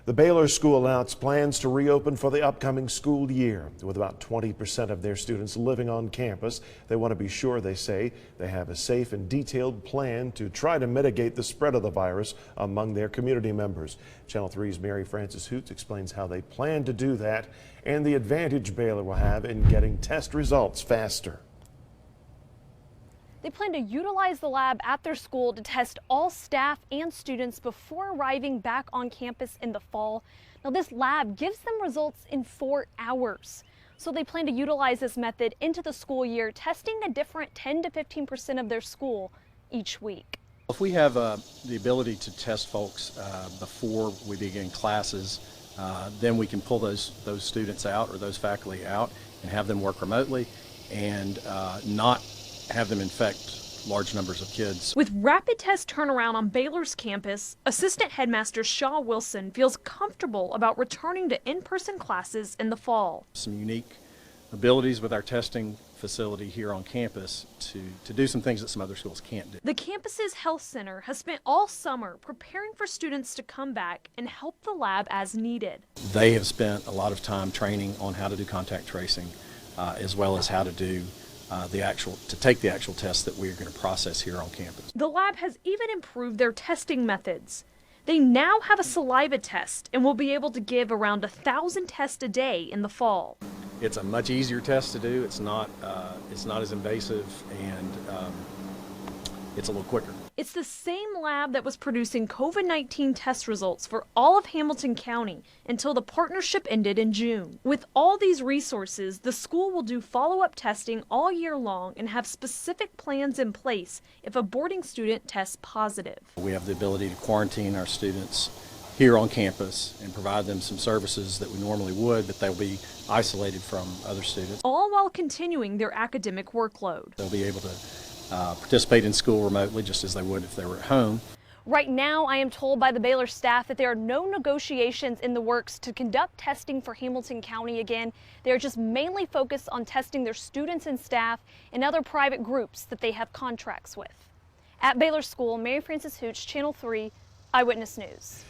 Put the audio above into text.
The Baylor School announced plans to reopen for the upcoming school year. With about 20% of their students living on campus, they want to be sure, they say, they have a safe and detailed plan to try to mitigate the spread of the virus among their community members. Channel 3's Mary Frances Hoots explains how they plan to do that and the advantage Baylor will have in getting test results faster. They plan to utilize the lab at their school to test all staff and students before arriving back on campus in the fall. Now, this lab gives them results in 4 hours. So they plan to utilize this method into the school year, testing a different 10 to 15% of their school each week. If we have the ability to test folks before we begin classes, then we can pull those students out or those faculty out and have them work remotely and not have them infect large numbers of kids. With rapid test turnaround on Baylor's campus, Assistant Headmaster Shaw Wilson feels comfortable about returning to in-person classes in the fall. Some unique abilities with our testing facility here on campus to do some things that some other schools can't do. The campus's health center has spent all summer preparing for students to come back and help the lab as needed. They have spent a lot of time training on how to do contact tracing, as well as how to do take the actual tests that we are going to process here on campus. The lab has even improved their testing methods. They now have a saliva test and will be able to give around 1,000 tests a day in the fall. It's a much easier test to do. It's not as invasive, and it's a little quicker. It's the same lab that was producing COVID-19 test results for all of Hamilton County until the partnership ended in June. With all these resources, the school will do follow-up testing all year long and have specific plans in place if a boarding student tests positive. We have the ability to quarantine our students here on campus and provide them some services that we normally would, but they'll be isolated from other students. All while continuing their academic workload. They'll be able to participate in school remotely just as they would if they were at home. Right now, I am told by the Baylor staff that there are no negotiations in the works to conduct testing for Hamilton County again. They're just mainly focused on testing their students and staff and other private groups that they have contracts with. At Baylor School, Mary Frances Hoots, Channel 3 Eyewitness News.